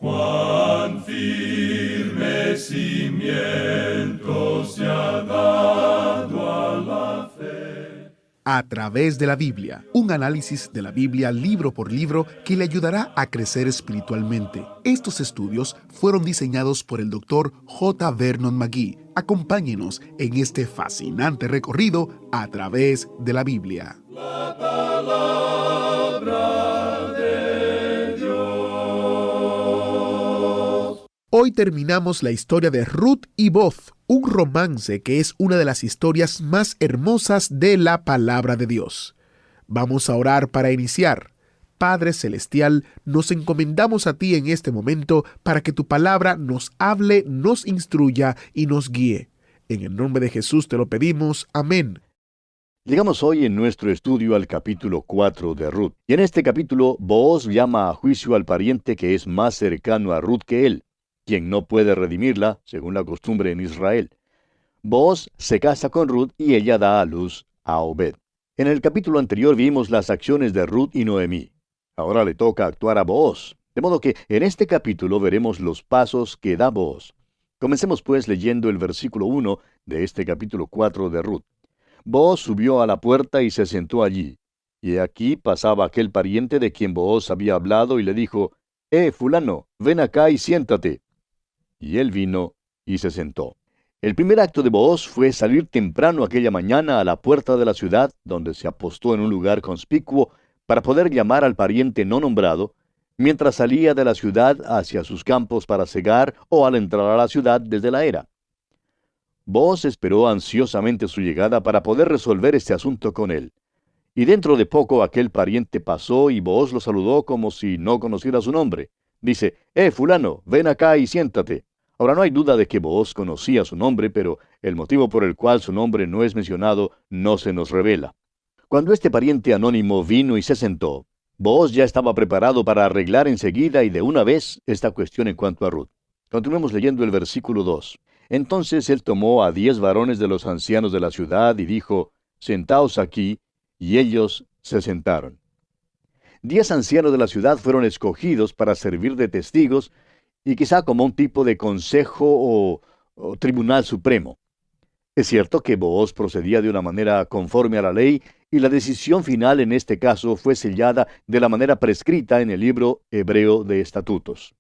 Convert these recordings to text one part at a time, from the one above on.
Cuán firme cimiento se ha dado a la fe. A través de la Biblia, un análisis de la Biblia libro por libro que le ayudará a crecer espiritualmente. Estos estudios fueron diseñados por el Dr. J. Vernon McGee. Acompáñenos en este fascinante recorrido a través de la Biblia. La palabra de Dios. Hoy terminamos la historia de Ruth y Boz, un romance que es una de las historias más hermosas de la palabra de Dios. Vamos a orar para iniciar. Padre Celestial, nos encomendamos a ti en este momento para que tu palabra nos hable, nos instruya y nos guíe. En el nombre de Jesús te lo pedimos. Amén. Llegamos hoy en nuestro estudio al capítulo 4 de Ruth. Y en este capítulo, Booz llama a juicio al pariente que es más cercano a Ruth que él, quien no puede redimirla, según la costumbre en Israel. Booz se casa con Ruth y ella da a luz a Obed. En el capítulo anterior vimos las acciones de Ruth y Noemí. Ahora le toca actuar a Booz. De modo que en este capítulo veremos los pasos que da Booz. Comencemos pues leyendo el versículo 1 de este capítulo 4 de Ruth. Booz subió a la puerta y se sentó allí. Y aquí pasaba aquel pariente de quien Booz había hablado y le dijo, fulano, ven acá y siéntate. Y él vino y se sentó. El primer acto de Booz fue salir temprano aquella mañana a la puerta de la ciudad, donde se apostó en un lugar conspicuo para poder llamar al pariente no nombrado, mientras salía de la ciudad hacia sus campos para segar o al entrar a la ciudad desde la era. Booz esperó ansiosamente su llegada para poder resolver este asunto con él. Y dentro de poco aquel pariente pasó y Booz lo saludó como si no conociera su nombre. Dice, fulano, ven acá y siéntate. Ahora no hay duda de que Booz conocía su nombre, pero el motivo por el cual su nombre no es mencionado no se nos revela. Cuando este pariente anónimo vino y se sentó, Booz ya estaba preparado para arreglar enseguida y de una vez esta cuestión en cuanto a Ruth. Continuemos leyendo el versículo 2. Entonces él tomó a 10 varones de los ancianos de la ciudad y dijo, sentaos aquí, y ellos se sentaron. 10 ancianos de la ciudad fueron escogidos para servir de testigos y quizá como un tipo de consejo o tribunal supremo. Es cierto que Booz procedía de una manera conforme a la ley y la decisión final en este caso fue sellada de la manera prescrita en el libro hebreo de estatutos.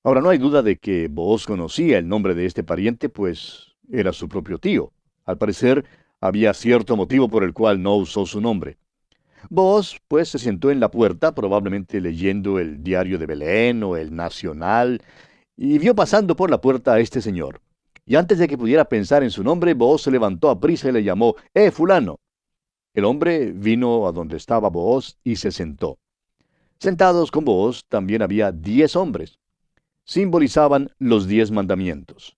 Ahora no hay duda de que Booz conocía el nombre de este pariente, pues era su propio tío. Al parecer, había cierto motivo por el cual no usó su nombre. Booz, pues, se sentó en la puerta, probablemente leyendo el diario de Belén o el Nacional, y vio pasando por la puerta a este señor. Y antes de que pudiera pensar en su nombre, Booz se levantó aprisa y le llamó, fulano. El hombre vino a donde estaba Booz y se sentó. Sentados con Booz también había 10 hombres. Simbolizaban los 10 mandamientos.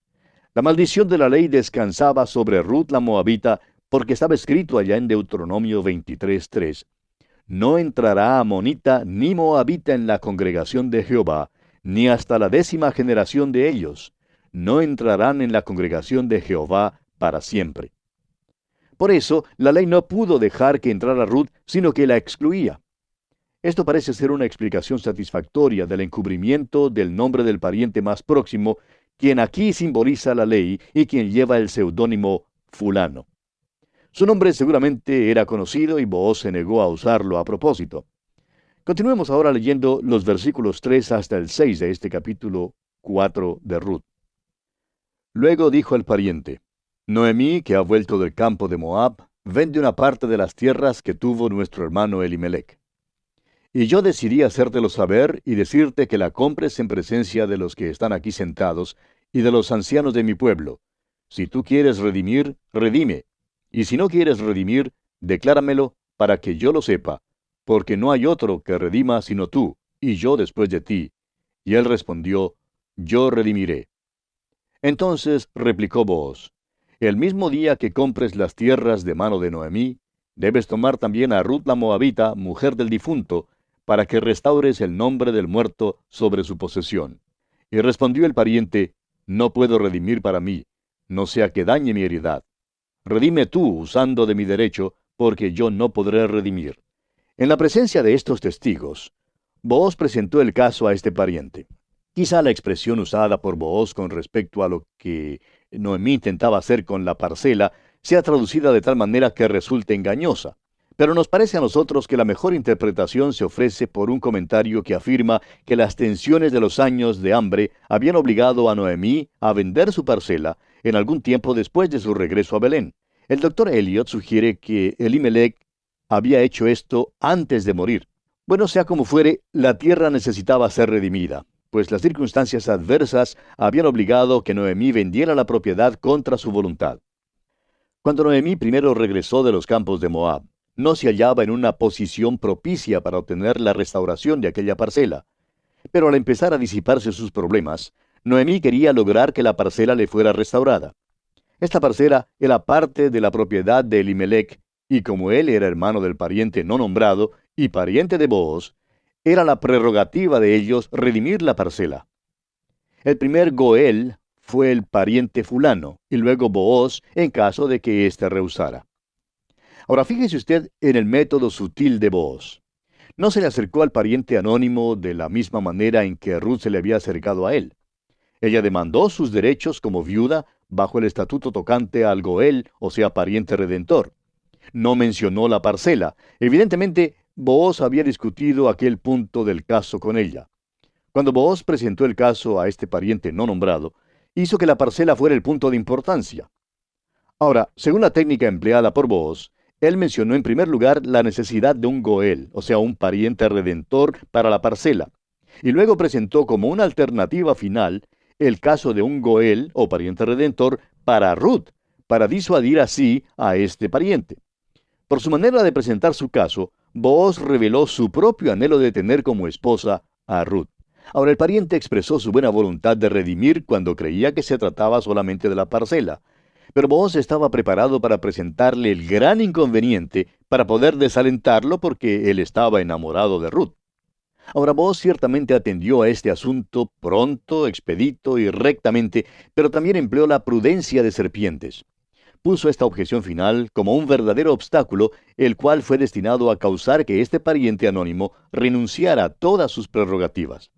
La maldición de la ley descansaba sobre Ruth la Moabita, porque estaba escrito allá en Deuteronomio 23:3. No entrará amonita ni moabita en la congregación de Jehová, ni hasta la 10ª generación de ellos. No entrarán en la congregación de Jehová para siempre. Por eso, la ley no pudo dejar que entrara Ruth, sino que la excluía. Esto parece ser una explicación satisfactoria del encubrimiento del nombre del pariente más próximo, quien aquí simboliza la ley y quien lleva el seudónimo fulano. Su nombre seguramente era conocido y Booz se negó a usarlo a propósito. Continuemos ahora leyendo los versículos 3 hasta el 6 de este capítulo 4 de Ruth. Luego dijo el pariente, Noemí, que ha vuelto del campo de Moab, vende una parte de las tierras que tuvo nuestro hermano Elimelec. Y yo decidí hacértelo saber y decirte que la compres en presencia de los que están aquí sentados y de los ancianos de mi pueblo. Si tú quieres redimir, redime. Y si no quieres redimir, decláramelo para que yo lo sepa, porque no hay otro que redima sino tú, y yo después de ti. Y él respondió, yo redimiré. Entonces replicó Booz, el mismo día que compres las tierras de mano de Noemí, debes tomar también a Ruth la Moabita, mujer del difunto, para que restaures el nombre del muerto sobre su posesión. Y respondió el pariente, no puedo redimir para mí, no sea que dañe mi heredad. Redime tú usando de mi derecho, porque yo no podré redimir. En la presencia de estos testigos, Booz presentó el caso a este pariente. Quizá la expresión usada por Booz con respecto a lo que Noemí intentaba hacer con la parcela sea traducida de tal manera que resulte engañosa. Pero nos parece a nosotros que la mejor interpretación se ofrece por un comentario que afirma que las tensiones de los años de hambre habían obligado a Noemí a vender su parcela en algún tiempo después de su regreso a Belén. El doctor Elliot sugiere que Elimelech había hecho esto antes de morir. Bueno, sea como fuere, la tierra necesitaba ser redimida, pues las circunstancias adversas habían obligado que Noemí vendiera la propiedad contra su voluntad. Cuando Noemí primero regresó de los campos de Moab, no se hallaba en una posición propicia para obtener la restauración de aquella parcela. Pero al empezar a disiparse sus problemas, Noemí quería lograr que la parcela le fuera restaurada. Esta parcela era parte de la propiedad de Elimelech, y como él era hermano del pariente no nombrado y pariente de Booz, era la prerrogativa de ellos redimir la parcela. El primer Goel fue el pariente fulano, y luego Booz en caso de que éste rehusara. Ahora fíjese usted en el método sutil de Booz. No se le acercó al pariente anónimo de la misma manera en que Ruth se le había acercado a él. Ella demandó sus derechos como viuda bajo el estatuto tocante al Goel, o sea, pariente redentor. No mencionó la parcela. Evidentemente, Booz había discutido aquel punto del caso con ella. Cuando Booz presentó el caso a este pariente no nombrado, hizo que la parcela fuera el punto de importancia. Ahora, según la técnica empleada por Booz, él mencionó en primer lugar la necesidad de un Goel, o sea, un pariente redentor para la parcela, y luego presentó como una alternativa final el caso de un Goel, o pariente redentor, para Ruth, para disuadir así a este pariente. Por su manera de presentar su caso, Booz reveló su propio anhelo de tener como esposa a Ruth. Ahora el pariente expresó su buena voluntad de redimir cuando creía que se trataba solamente de la parcela. Pero Booz estaba preparado para presentarle el gran inconveniente para poder desalentarlo porque él estaba enamorado de Ruth. Ahora Booz ciertamente atendió a este asunto pronto, expedito y rectamente, pero también empleó la prudencia de serpientes. Puso esta objeción final como un verdadero obstáculo, el cual fue destinado a causar que este pariente anónimo renunciara a todas sus prerrogativas.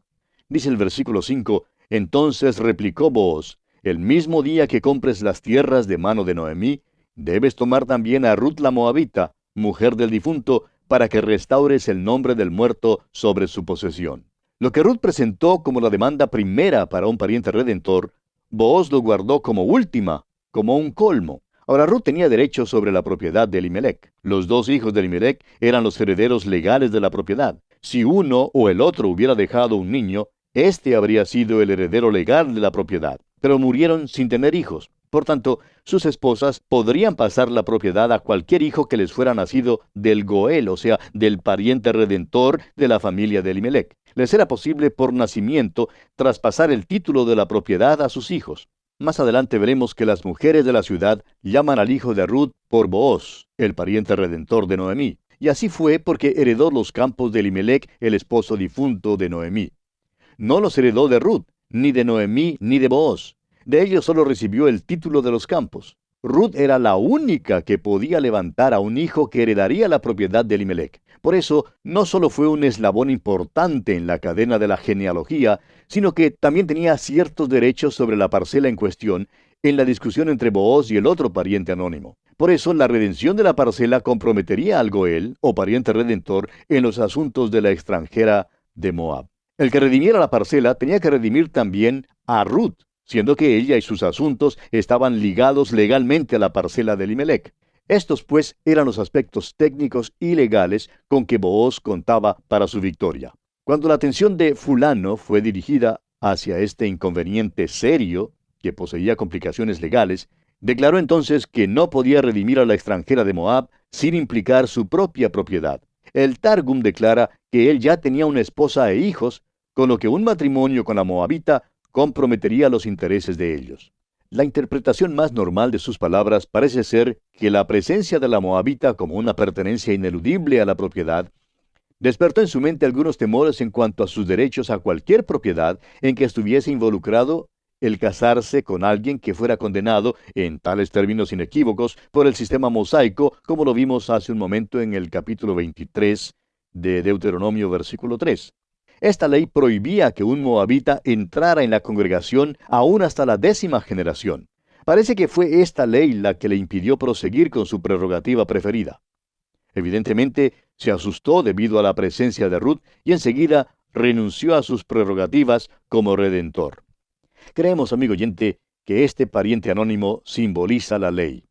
Dice el versículo 5, entonces replicó Booz, el mismo día que compres las tierras de mano de Noemí, debes tomar también a Ruth la Moabita, mujer del difunto, para que restaures el nombre del muerto sobre su posesión. Lo que Ruth presentó como la demanda primera para un pariente redentor, Booz lo guardó como última, como un colmo. Ahora Ruth tenía derecho sobre la propiedad de Elimelech. Los dos hijos de Elimelech eran los herederos legales de la propiedad. Si uno o el otro hubiera dejado un niño, este habría sido el heredero legal de la propiedad. Pero murieron sin tener hijos. Por tanto, sus esposas podrían pasar la propiedad a cualquier hijo que les fuera nacido del Goel, o sea, del pariente redentor de la familia de Elimelech. Les era posible por nacimiento traspasar el título de la propiedad a sus hijos. Más adelante veremos que las mujeres de la ciudad llaman al hijo de Ruth por Booz, el pariente redentor de Noemí. Y así fue porque heredó los campos de Elimelech, el esposo difunto de Noemí. No los heredó de Ruth, ni de Noemí, ni de Booz. De ellos solo recibió el título de los campos. Ruth era la única que podía levantar a un hijo que heredaría la propiedad de Elimelech. Por eso, no solo fue un eslabón importante en la cadena de la genealogía, sino que también tenía ciertos derechos sobre la parcela en cuestión en la discusión entre Booz y el otro pariente anónimo. Por eso, la redención de la parcela comprometería al Goel, o pariente redentor, en los asuntos de la extranjera de Moab. El que redimiera la parcela tenía que redimir también a Ruth, siendo que ella y sus asuntos estaban ligados legalmente a la parcela de Elimelech. Estos, pues, eran los aspectos técnicos y legales con que Booz contaba para su victoria. Cuando la atención de fulano fue dirigida hacia este inconveniente serio, que poseía complicaciones legales, declaró entonces que no podía redimir a la extranjera de Moab sin implicar su propia propiedad. El Targum declara que él ya tenía una esposa e hijos, con lo que un matrimonio con la moabita comprometería los intereses de ellos. La interpretación más normal de sus palabras parece ser que la presencia de la moabita como una pertenencia ineludible a la propiedad despertó en su mente algunos temores en cuanto a sus derechos a cualquier propiedad en que estuviese involucrado el casarse con alguien que fuera condenado, en tales términos inequívocos, por el sistema mosaico, como lo vimos hace un momento en el capítulo 23 de Deuteronomio, versículo 3. Esta ley prohibía que un moabita entrara en la congregación aún hasta la 10ª generación. Parece que fue esta ley la que le impidió proseguir con su prerrogativa preferida. Evidentemente, se asustó debido a la presencia de Ruth y enseguida renunció a sus prerrogativas como redentor. Creemos, amigo oyente, que este pariente anónimo simboliza la ley.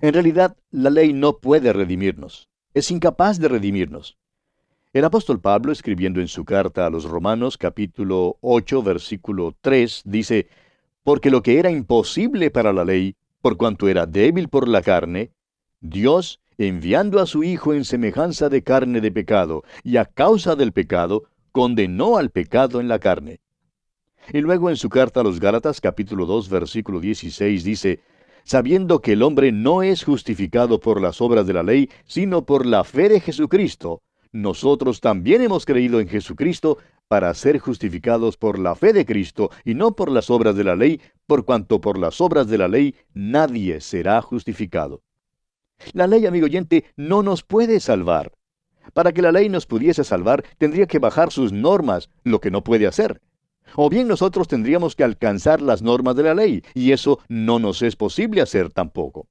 En realidad, la ley no puede redimirnos. Es incapaz de redimirnos. El apóstol Pablo, escribiendo en su carta a los Romanos, capítulo 8, versículo 3, dice: «Porque lo que era imposible para la ley, por cuanto era débil por la carne, Dios, enviando a su Hijo en semejanza de carne de pecado, y a causa del pecado, condenó al pecado en la carne». Y luego en su carta a los Gálatas, capítulo 2, versículo 16, dice: «Sabiendo que el hombre no es justificado por las obras de la ley, sino por la fe de Jesucristo, nosotros también hemos creído en Jesucristo para ser justificados por la fe de Cristo y no por las obras de la ley, por cuanto por las obras de la ley nadie será justificado». La ley, amigo oyente, no nos puede salvar. Para que la ley nos pudiese salvar, tendría que bajar sus normas, lo que no puede hacer. O bien nosotros tendríamos que alcanzar las normas de la ley, y eso no nos es posible hacer tampoco.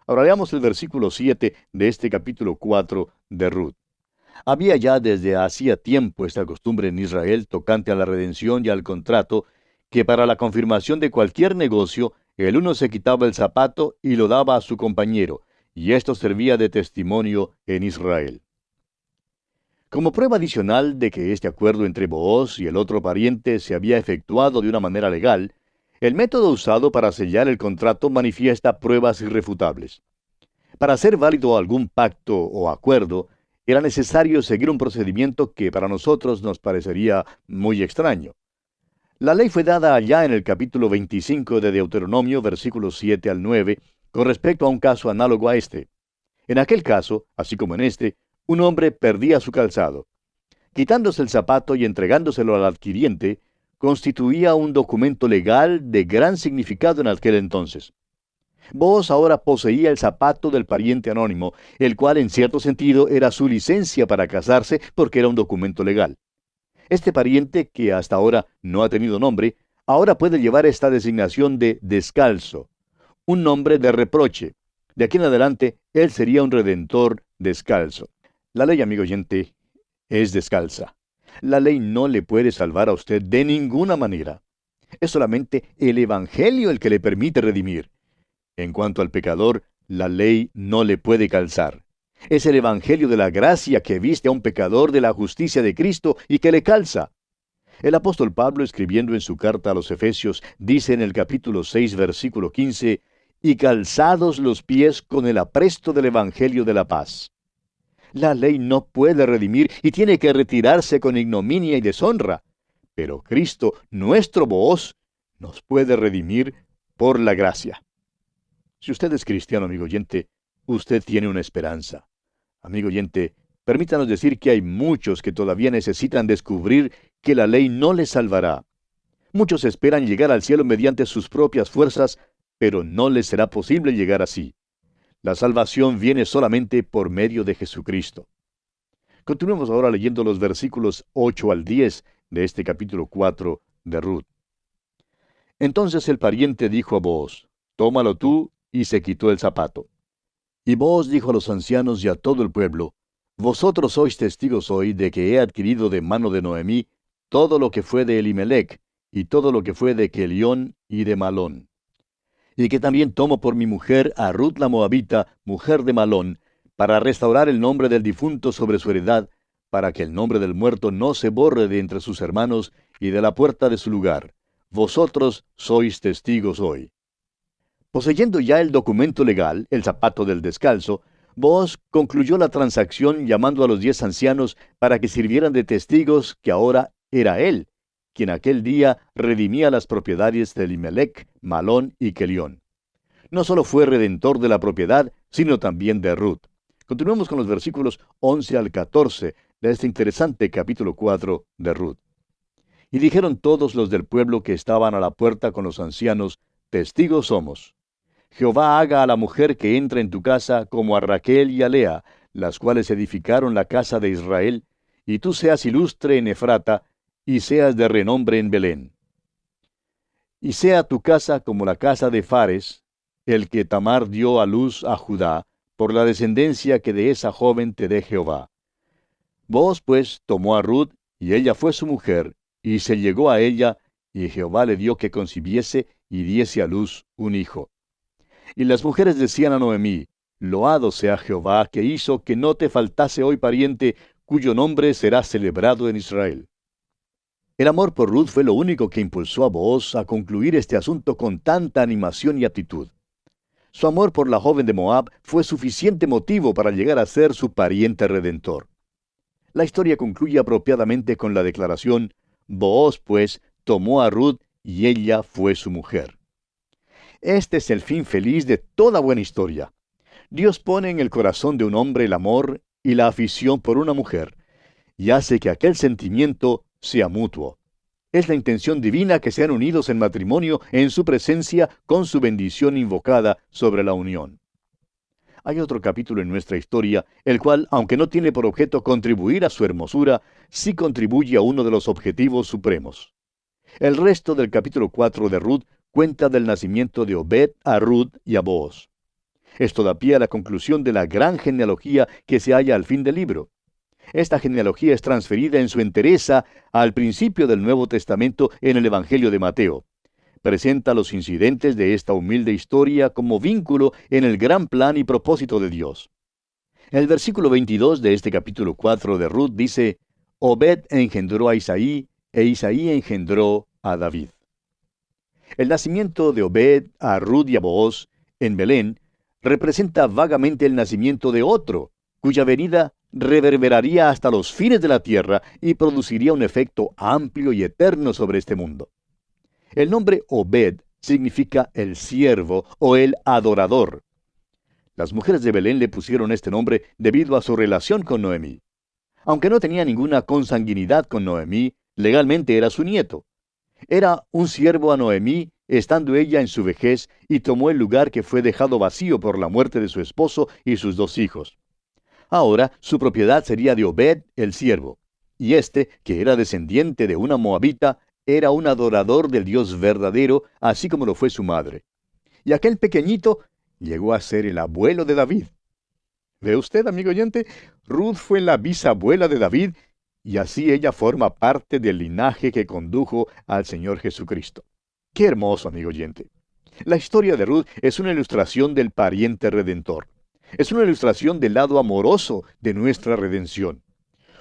Ahora leamos el versículo 7 de este capítulo 4 de Ruth. Había ya desde hacía tiempo esta costumbre en Israel tocante a la redención y al contrato, que para la confirmación de cualquier negocio, el uno se quitaba el zapato y lo daba a su compañero, y esto servía de testimonio en Israel. Como prueba adicional de que este acuerdo entre Booz y el otro pariente se había efectuado de una manera legal, el método usado para sellar el contrato manifiesta pruebas irrefutables. Para hacer válido algún pacto o acuerdo, era necesario seguir un procedimiento que para nosotros nos parecería muy extraño. La ley fue dada allá en el capítulo 25 de Deuteronomio, versículos 7 al 9, con respecto a un caso análogo a este. En aquel caso, así como en este, un hombre perdía su calzado. Quitándose el zapato y entregándoselo al adquiriente, constituía un documento legal de gran significado en aquel entonces. Booz ahora poseía el zapato del pariente anónimo, el cual en cierto sentido era su licencia para casarse porque era un documento legal. Este pariente, que hasta ahora no ha tenido nombre, ahora puede llevar esta designación de descalzo, un nombre de reproche. De aquí en adelante, él sería un redentor descalzo. La ley, amigo oyente, es descalza. La ley no le puede salvar a usted de ninguna manera. Es solamente el Evangelio el que le permite redimir. En cuanto al pecador, la ley no le puede calzar. Es el Evangelio de la gracia que viste a un pecador de la justicia de Cristo y que le calza. El apóstol Pablo, escribiendo en su carta a los Efesios, dice en el capítulo 6, versículo 15, «Y calzados los pies con el apresto del Evangelio de la paz». La ley no puede redimir y tiene que retirarse con ignominia y deshonra. Pero Cristo, nuestro Booz, nos puede redimir por la gracia. Si usted es cristiano, amigo oyente, usted tiene una esperanza. Amigo oyente, permítanos decir que hay muchos que todavía necesitan descubrir que la ley no les salvará. Muchos esperan llegar al cielo mediante sus propias fuerzas, pero no les será posible llegar así. La salvación viene solamente por medio de Jesucristo. Continuemos ahora leyendo los versículos 8 al 10 de este capítulo 4 de Ruth. Entonces el pariente dijo a Booz: «Tómalo tú», y se quitó el zapato. Y Booz dijo a los ancianos y a todo el pueblo: «Vosotros sois testigos hoy de que he adquirido de mano de Noemí todo lo que fue de Elimelec, y todo lo que fue de Kelión y de Malón. Y que también tomo por mi mujer a Ruth la Moabita, mujer de Malón, para restaurar el nombre del difunto sobre su heredad, para que el nombre del muerto no se borre de entre sus hermanos y de la puerta de su lugar. Vosotros sois testigos hoy». Poseyendo ya el documento legal, el zapato del descalzo, Booz concluyó la transacción llamando a los 10 ancianos para que sirvieran de testigos que ahora era él, quien aquel día redimía las propiedades de Elimelec, Malón y Kelión. No solo fue redentor de la propiedad, sino también de Ruth. Continuemos con los versículos 11 al 14 de este interesante capítulo 4 de Ruth. Y dijeron todos los del pueblo que estaban a la puerta con los ancianos: «Testigos somos. Jehová haga a la mujer que entra en tu casa como a Raquel y a Lea, las cuales edificaron la casa de Israel, y tú seas ilustre en Efrata, y seas de renombre en Belén. Y sea tu casa como la casa de Fares, el que Tamar dio a luz a Judá, por la descendencia que de esa joven te dé Jehová. Booz pues tomó a Ruth, y ella fue su mujer, y se llegó a ella, y Jehová le dio que concibiese y diese a luz un hijo. Y las mujeres decían a Noemí, Loado sea Jehová, que hizo que no te faltase hoy pariente, cuyo nombre será celebrado en Israel. El amor por Ruth fue lo único que impulsó a Booz a concluir este asunto con tanta animación y aptitud. Su amor por la joven de Moab fue suficiente motivo para llegar a ser su pariente redentor. La historia concluye apropiadamente con la declaración, Booz, pues, tomó a Ruth y ella fue su mujer. Este es el fin feliz de toda buena historia. Dios pone en el corazón de un hombre el amor y la afición por una mujer, y hace que aquel sentimiento sea mutuo. Es la intención divina que sean unidos en matrimonio en su presencia con su bendición invocada sobre la unión. Hay otro capítulo en nuestra historia, el cual, aunque no tiene por objeto contribuir a su hermosura, sí contribuye a uno de los objetivos supremos. El resto del capítulo 4 de Ruth cuenta del nacimiento de Obed a Ruth y a Booz. Esto da pie a la conclusión de la gran genealogía que se halla al fin del libro. Esta genealogía es transferida en su entereza al principio del Nuevo Testamento en el Evangelio de Mateo. Presenta los incidentes de esta humilde historia como vínculo en el gran plan y propósito de Dios. El versículo 22 de este capítulo 4 de Ruth dice, Obed engendró a Isaí, e Isaí engendró a David. El nacimiento de Obed a Ruth y a Booz en Belén representa vagamente el nacimiento de otro, cuya venida reverberaría hasta los fines de la tierra y produciría un efecto amplio y eterno sobre este mundo. El nombre Obed significa el siervo o el adorador. Las mujeres de Belén le pusieron este nombre debido a su relación con Noemí. Aunque no tenía ninguna consanguinidad con Noemí, legalmente era su nieto. Era un siervo a Noemí, estando ella en su vejez, y tomó el lugar que fue dejado vacío por la muerte de su esposo y sus 2 hijos. Ahora su propiedad sería de Obed, el siervo, y éste, que era descendiente de una moabita, era un adorador del Dios verdadero, así como lo fue su madre. Y aquel pequeñito llegó a ser el abuelo de David. ¿Ve usted, amigo oyente? Ruth fue la bisabuela de David, y así ella forma parte del linaje que condujo al Señor Jesucristo. ¡Qué hermoso, amigo oyente! La historia de Ruth es una ilustración del pariente redentor. Es una ilustración del lado amoroso de nuestra redención.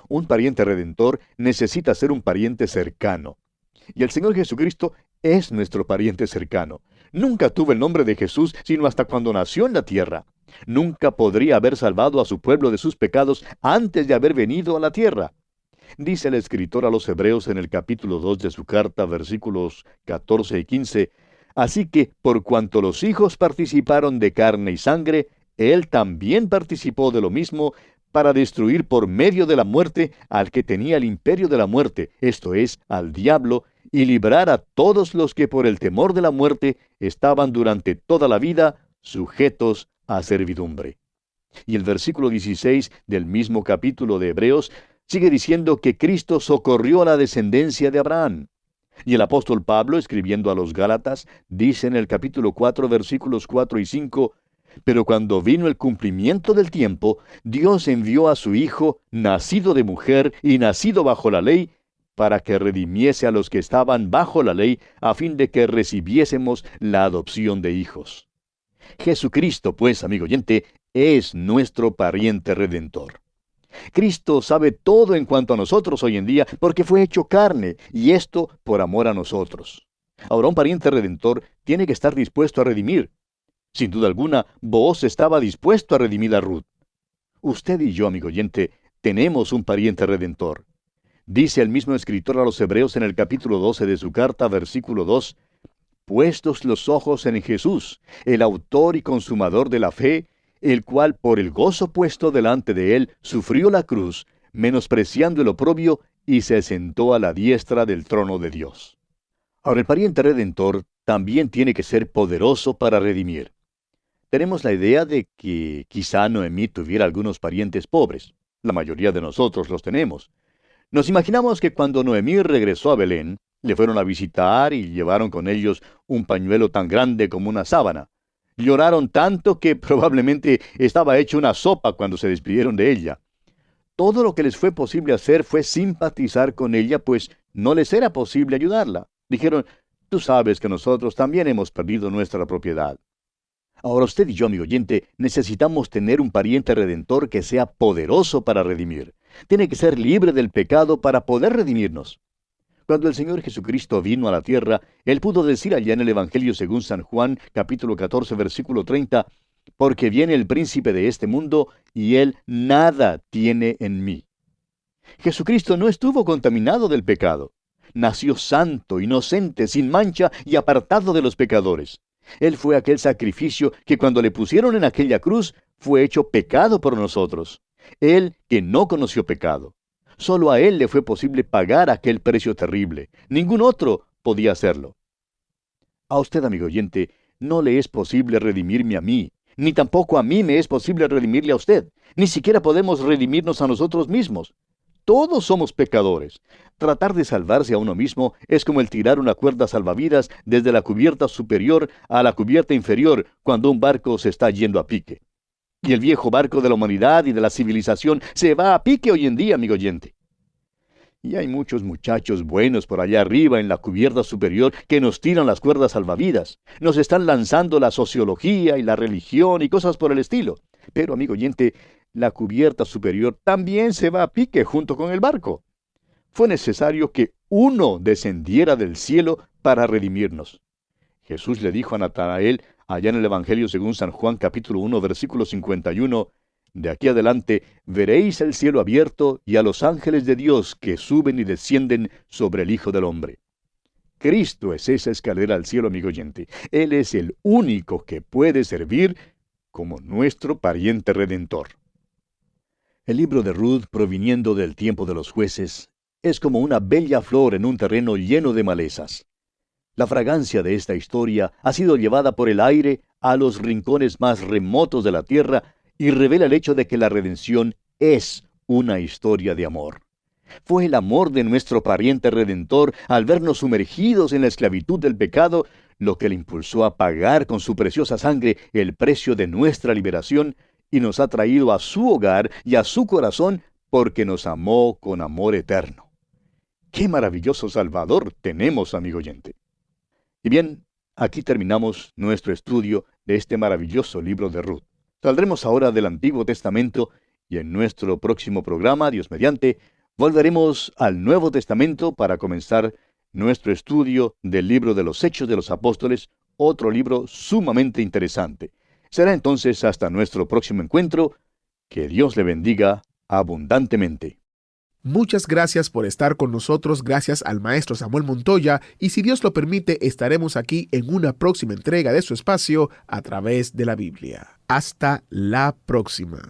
Un pariente redentor necesita ser un pariente cercano. Y el Señor Jesucristo es nuestro pariente cercano. Nunca tuvo el nombre de Jesús sino hasta cuando nació en la tierra. Nunca podría haber salvado a su pueblo de sus pecados antes de haber venido a la tierra. Dice el escritor a los Hebreos en el capítulo 2 de su carta, versículos 14 y 15, Así que, por cuanto los hijos participaron de carne y sangre, él también participó de lo mismo, para destruir por medio de la muerte al que tenía el imperio de la muerte, esto es, al diablo, y librar a todos los que por el temor de la muerte estaban durante toda la vida sujetos a servidumbre. Y el versículo 16 del mismo capítulo de Hebreos sigue diciendo que Cristo socorrió a la descendencia de Abraham. Y el apóstol Pablo, escribiendo a los Gálatas, dice en el capítulo 4, versículos 4 y 5, Pero cuando vino el cumplimiento del tiempo, Dios envió a su Hijo, nacido de mujer y nacido bajo la ley, para que redimiese a los que estaban bajo la ley, a fin de que recibiésemos la adopción de hijos. Jesucristo, pues, amigo oyente, es nuestro pariente redentor. Cristo sabe todo en cuanto a nosotros hoy en día porque fue hecho carne, y esto por amor a nosotros. Ahora, un pariente redentor tiene que estar dispuesto a redimir. Sin duda alguna, Booz estaba dispuesto a redimir a Ruth. Usted y yo, amigo oyente, tenemos un pariente redentor. Dice el mismo escritor a los Hebreos en el capítulo 12 de su carta, versículo 2, Puestos los ojos en Jesús, el autor y consumador de la fe, el cual por el gozo puesto delante de él sufrió la cruz, menospreciando el oprobio, y se sentó a la diestra del trono de Dios. Ahora, el pariente redentor también tiene que ser poderoso para redimir. Tenemos la idea de que quizá Noemí tuviera algunos parientes pobres. La mayoría de nosotros los tenemos. Nos imaginamos que cuando Noemí regresó a Belén, le fueron a visitar y llevaron con ellos un pañuelo tan grande como una sábana. Lloraron tanto que probablemente estaba hecho una sopa cuando se despidieron de ella. Todo lo que les fue posible hacer fue simpatizar con ella, pues no les era posible ayudarla. Dijeron, tú sabes que nosotros también hemos perdido nuestra propiedad. Ahora usted y yo, amigo oyente, necesitamos tener un pariente redentor que sea poderoso para redimir. Tiene que ser libre del pecado para poder redimirnos. Cuando el Señor Jesucristo vino a la tierra, Él pudo decir allá en el Evangelio según San Juan, capítulo 14, versículo 30, porque viene el príncipe de este mundo, y Él nada tiene en mí. Jesucristo no estuvo contaminado del pecado. Nació santo, inocente, sin mancha y apartado de los pecadores. Él fue aquel sacrificio que cuando le pusieron en aquella cruz, fue hecho pecado por nosotros. Él que no conoció pecado. Solo a Él le fue posible pagar aquel precio terrible. Ningún otro podía hacerlo. A usted, amigo oyente, no le es posible redimirme a mí, ni tampoco a mí me es posible redimirle a usted. Ni siquiera podemos redimirnos a nosotros mismos. Todos somos pecadores. Tratar de salvarse a uno mismo es como el tirar una cuerda salvavidas desde la cubierta superior a la cubierta inferior cuando un barco se está yendo a pique. Y el viejo barco de la humanidad y de la civilización se va a pique hoy en día, amigo oyente. Y hay muchos muchachos buenos por allá arriba en la cubierta superior que nos tiran las cuerdas salvavidas. Nos están lanzando la sociología y la religión y cosas por el estilo. Pero, amigo oyente, la cubierta superior también se va a pique junto con el barco. Fue necesario que uno descendiera del cielo para redimirnos. Jesús le dijo a Natanael, allá en el Evangelio según San Juan capítulo 1, versículo 51, de aquí adelante veréis el cielo abierto y a los ángeles de Dios que suben y descienden sobre el Hijo del Hombre. Cristo es esa escalera al cielo, amigo oyente. Él es el único que puede servir como nuestro pariente redentor. El libro de Ruth, proviniendo del tiempo de los jueces, es como una bella flor en un terreno lleno de malezas. La fragancia de esta historia ha sido llevada por el aire a los rincones más remotos de la tierra y revela el hecho de que la redención es una historia de amor. Fue el amor de nuestro pariente redentor al vernos sumergidos en la esclavitud del pecado lo que le impulsó a pagar con su preciosa sangre el precio de nuestra liberación y nos ha traído a su hogar y a su corazón porque nos amó con amor eterno. ¡Qué maravilloso Salvador tenemos, amigo oyente! Y bien, aquí terminamos nuestro estudio de este maravilloso libro de Ruth. Saldremos ahora del Antiguo Testamento y en nuestro próximo programa, Dios mediante, volveremos al Nuevo Testamento para comenzar nuestro estudio del libro de los Hechos de los Apóstoles, otro libro sumamente interesante. Será entonces hasta nuestro próximo encuentro. Que Dios le bendiga abundantemente. Muchas gracias por estar con nosotros, gracias al maestro Samuel Montoya, y si Dios lo permite, estaremos aquí en una próxima entrega de su espacio a través de la Biblia. Hasta la próxima.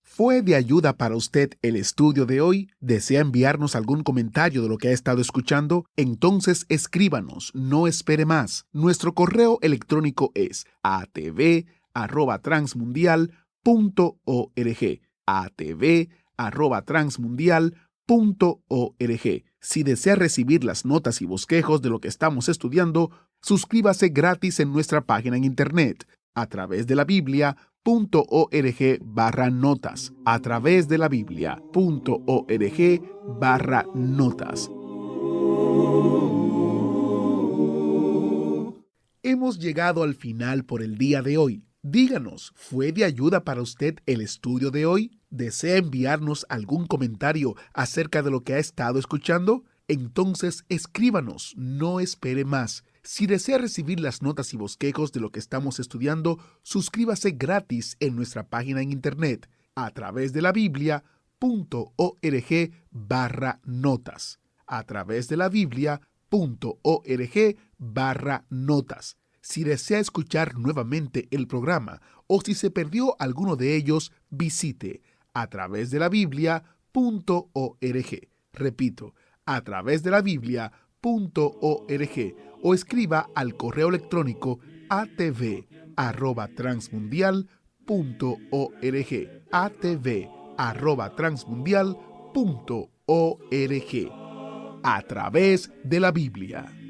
¿Fue de ayuda para usted el estudio de hoy? ¿Desea enviarnos algún comentario de lo que ha estado escuchando? Entonces escríbanos, no espere más. Nuestro correo electrónico es atv@transmundial.org. atv@transmundial.org. Si desea recibir las notas y bosquejos de lo que estamos estudiando, suscríbase gratis en nuestra página en internet a través de la Biblia.org/notas. A través de la Biblia.org/notas. Hemos llegado al final por el día de hoy. Díganos, ¿fue de ayuda para usted el estudio de hoy? ¿Desea enviarnos algún comentario acerca de lo que ha estado escuchando? Entonces escríbanos, no espere más. Si desea recibir las notas y bosquejos de lo que estamos estudiando, suscríbase gratis en nuestra página en internet a través de la Biblia.org/notas. A través de la Biblia.org/notas. Si desea escuchar nuevamente el programa o si se perdió alguno de ellos, visite a través de la Biblia.org. Repito, a través de la Biblia.org o escriba al correo electrónico atv@transmundial.org. atv@transmundial.org. A través de la Biblia.